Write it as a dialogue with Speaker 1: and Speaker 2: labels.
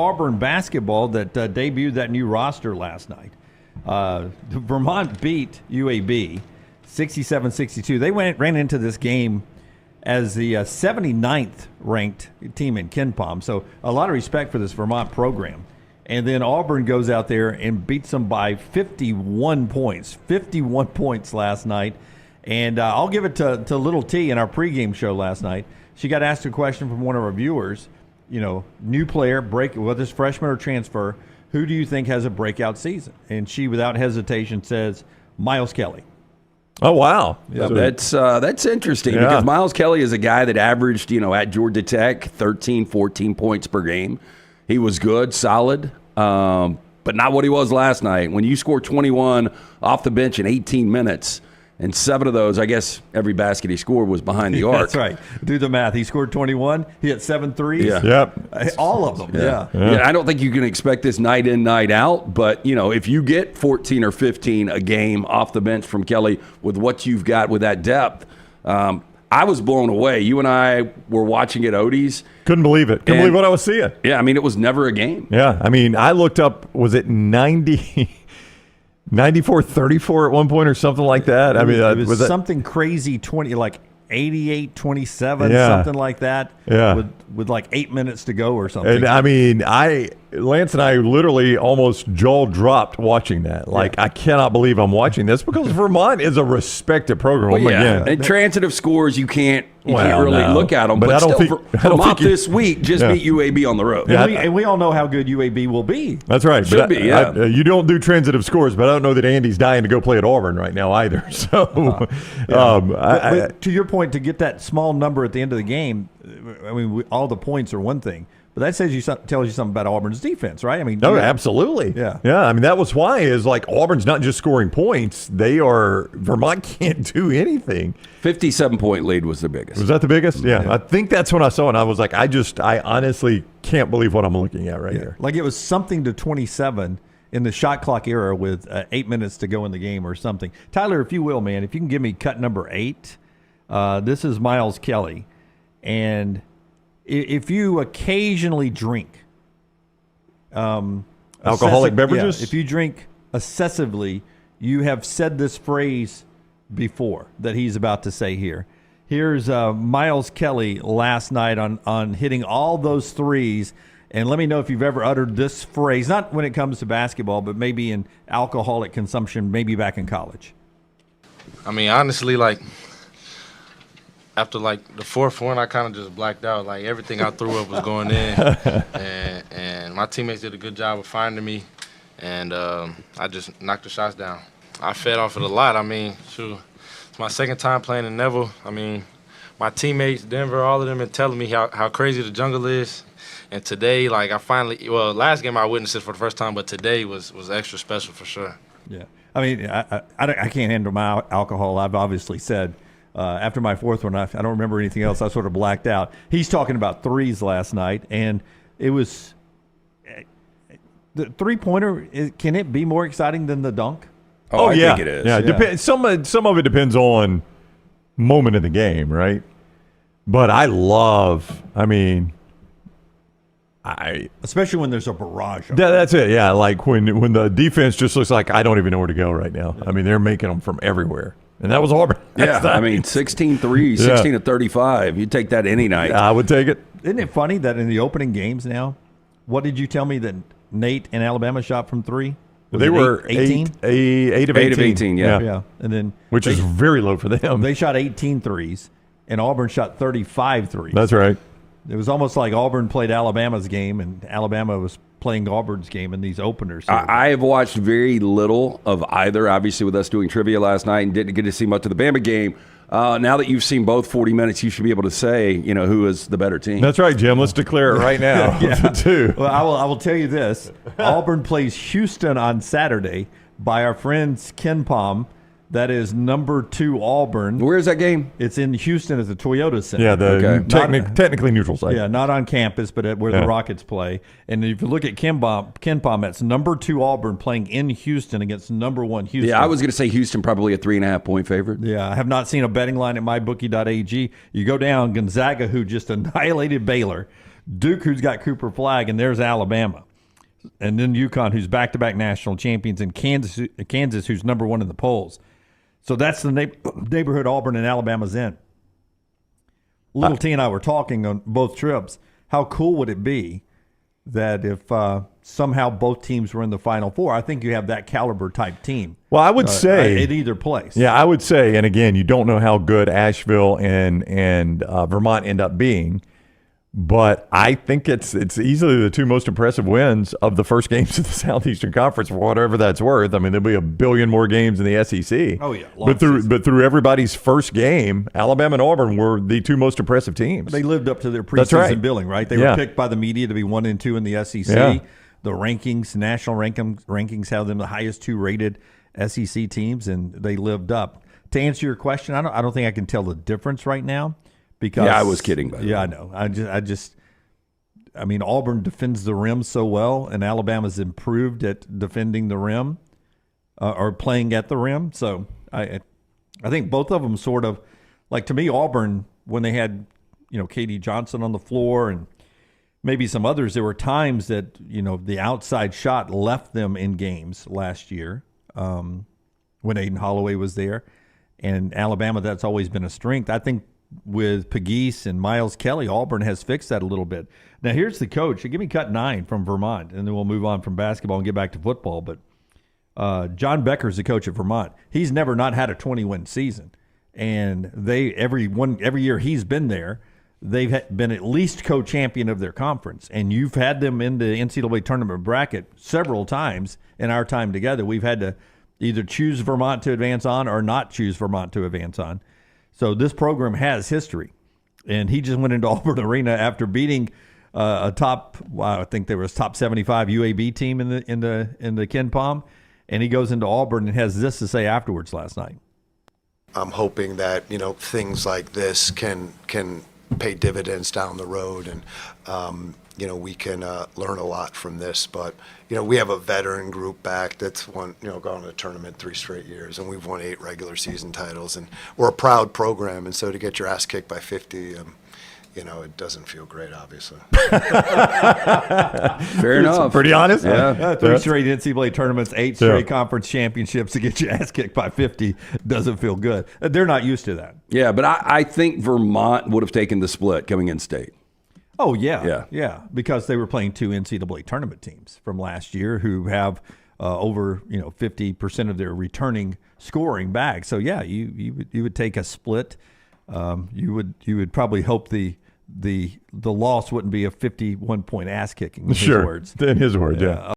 Speaker 1: Auburn basketball that debuted that new roster last night. Vermont beat UAB 67-62. They ran into this game as the 79th ranked team in KenPom. So a lot of respect for this Vermont program. And then Auburn goes out there and beats them by 51 points. 51 points last night. And I'll give it to Little T in our pregame show last night. She got asked a question from one of our viewers. New player, whether it's freshman or transfer, who do you think has a breakout season? And she, without hesitation, says Miles Kelly.
Speaker 2: Oh, wow.
Speaker 3: Yeah, that's interesting because Miles Kelly is a guy that averaged, at Georgia Tech, 13, 14 points per game. He was good, solid, but not what he was last night. When you score 21 off the bench in 18 minutes, and 7 of those, I guess every basket he scored was behind the arc.
Speaker 1: That's right. Do the math. He scored 21. He hit 7 threes.
Speaker 3: Yeah.
Speaker 2: Yep.
Speaker 1: All of them. Yeah.
Speaker 3: I don't think you can expect this night in, night out. But, if you get 14 or 15 a game off the bench from Kelly with what you've got with that depth, I was blown away. You and I were watching at Odie's.
Speaker 2: Couldn't believe it. Couldn't believe what I was seeing.
Speaker 3: Yeah, it was never a game.
Speaker 2: Yeah, I looked up, was it 94-34 at one point or something like that?
Speaker 1: It was something crazy, 88-27, something like that.
Speaker 2: Yeah.
Speaker 1: With like 8 minutes to go or something.
Speaker 2: And Lance and I literally almost jaw dropped watching that. I cannot believe I'm watching this because Vermont is a respected program.
Speaker 3: Well, yeah. And transitive scores, you can't really look at them. But Vermont this week just beat UAB on the road.
Speaker 1: Yeah, and we all know how good UAB will be.
Speaker 2: That's right.
Speaker 3: Should be, yeah.
Speaker 2: You don't do transitive scores, but I don't know that Andy's dying to go play at Auburn right now either. So,
Speaker 1: but to your point, to get that small number at the end of the game, all the points are one thing. But that tells you something about Auburn's defense, right?
Speaker 2: Absolutely.
Speaker 1: Yeah.
Speaker 2: That was why Auburn's not just scoring points. Vermont can't do anything.
Speaker 3: 57-point lead was the biggest.
Speaker 2: Was that the biggest? Yeah. I think that's when I saw it. And I was like, I honestly can't believe what I'm looking at right here.
Speaker 1: Like it was something to 27 in the shot clock era with 8 minutes to go in the game or something. Tyler, if you will, man, if you can give me cut number 8, this is Miles Kelly. And if you occasionally drink
Speaker 2: alcoholic beverages,
Speaker 1: if you drink excessively, you have said this phrase before that he's about to say here. Here's Miles Kelly last night on hitting all those threes. And let me know if you've ever uttered this phrase, not when it comes to basketball, but maybe in alcoholic consumption, maybe back in college.
Speaker 4: Honestly, after the fourth one, I kind of just blacked out. Everything I threw up was going in, and my teammates did a good job of finding me, and I just knocked the shots down. I fed off it a lot. It's my second time playing in Neville. My teammates, Denver, all of them, are telling me how crazy the jungle is. And today, last game I witnessed it for the first time, but today was extra special for sure.
Speaker 1: Yeah, I can't handle my alcohol. I've obviously said. After my fourth one, I don't remember anything else. I sort of blacked out. He's talking about threes last night, and it was the three-pointer. Can it be more exciting than the dunk?
Speaker 3: I think it is.
Speaker 2: Yeah. Some of it depends on moment of the game, right? But I love.
Speaker 1: Especially when there's a barrage.
Speaker 2: That's it. Yeah, when the defense just looks like I don't even know where to go right now. They're making them from everywhere. And that was Auburn.
Speaker 3: 16 threes, 16 to 35. You'd take that any night.
Speaker 2: I would take it.
Speaker 1: Isn't it funny that in the opening games now, what did you tell me that Nate and Alabama shot from three?
Speaker 2: They were
Speaker 1: 18?
Speaker 2: 8 of 18.
Speaker 1: Yeah. And then
Speaker 2: which is very low for them.
Speaker 1: They shot 18 threes, and Auburn shot 35 threes.
Speaker 2: That's right.
Speaker 1: It was almost like Auburn played Alabama's game, and Alabama was playing Auburn's game in these openers.
Speaker 3: I have watched very little of either, obviously, with us doing trivia last night, and didn't get to see much of the Bama game. Now that you've seen both 40 minutes, you should be able to say, who is the better team.
Speaker 2: That's right, Jim. Let's declare it right now.
Speaker 1: Well, I will tell you this. Auburn plays Houston on Saturday by our friends KenPom. That is number 2 Auburn.
Speaker 3: Where is that game?
Speaker 1: It's in Houston at the Toyota Center.
Speaker 2: Yeah, technically neutral site.
Speaker 1: Yeah, not on campus, but where the Rockets play. And if you look at KenPom, that's number 2 Auburn playing in Houston against number 1 Houston.
Speaker 3: Yeah, I was going to say Houston probably a 3.5-point favorite.
Speaker 1: Yeah, I have not seen a betting line at mybookie.ag. You go down, Gonzaga, who just annihilated Baylor, Duke, who's got Cooper Flagg, and there's Alabama. And then UConn, who's back-to-back national champions, and Kansas, who's number one in the polls. So that's the neighborhood Auburn and Alabama's in. Little T and I were talking on both trips. How cool would it be that if somehow both teams were in the Final Four? I think you have that caliber type team.
Speaker 2: Well, I would say
Speaker 1: at either place.
Speaker 2: Yeah, I would say, and again, you don't know how good Asheville and Vermont end up being, but I think it's easily the two most impressive wins of the first games of the Southeastern Conference, for whatever that's worth. I mean, there'll be a billion more games in the SEC.
Speaker 1: Oh yeah,
Speaker 2: but through everybody's first game, Alabama and Auburn were the two most impressive teams.
Speaker 1: They lived up to their preseason billing, right? They were picked by the media to be 1 and 2 in the SEC.
Speaker 2: Yeah.
Speaker 1: The rankings, national rankings, have them the highest 2 rated SEC teams, and they lived up. To answer your question, I don't think I can tell the difference right now. Because,
Speaker 3: I was kidding. By the way.
Speaker 1: I know. I mean, Auburn defends the rim so well, and Alabama's improved at defending the rim or playing at the rim. So I think both of them sort of, like, to me, Auburn, when they had, K.D. Johnson on the floor and maybe some others, there were times that, the outside shot left them in games last year when Aiden Holloway was there. And Alabama, that's always been a strength. I think with Pegues and Miles Kelly, Auburn has fixed that a little bit. Now, here's the coach. Give me cut 9 from Vermont, and then we'll move on from basketball and get back to football. But John Becker's the coach of Vermont. He's never not had a 20-win season. And every year he's been there, they've been at least co-champion of their conference. And you've had them in the NCAA tournament bracket several times in our time together. We've had to either choose Vermont to advance on or not choose Vermont to advance on. So this program has history, and he just went into Auburn Arena after beating I think there was top 75 UAB team in the Ken Palm, and he goes into Auburn and has this to say afterwards last night.
Speaker 5: I'm hoping that things like this can pay dividends down the road, and we can learn a lot from this. But we have a veteran group back that's won, gone to the tournament 3 straight years, and we've won 8 regular season titles, and we're a proud program. And so to get your ass kicked by 50, it doesn't feel great, obviously.
Speaker 3: Fair enough.
Speaker 2: Pretty honest.
Speaker 1: Yeah. 3 straight NCAA tournaments, 8 straight conference championships. To get your ass kicked by 50 doesn't feel good. They're not used to that.
Speaker 3: Yeah, but I think Vermont would have taken the split coming in state.
Speaker 1: Oh, yeah, because they were playing 2 NCAA tournament teams from last year who have over 50% of their returning scoring back. So yeah, you would take a split. You would probably hope the loss wouldn't be a 51-point ass kicking. In his words.
Speaker 2: In his words, yeah.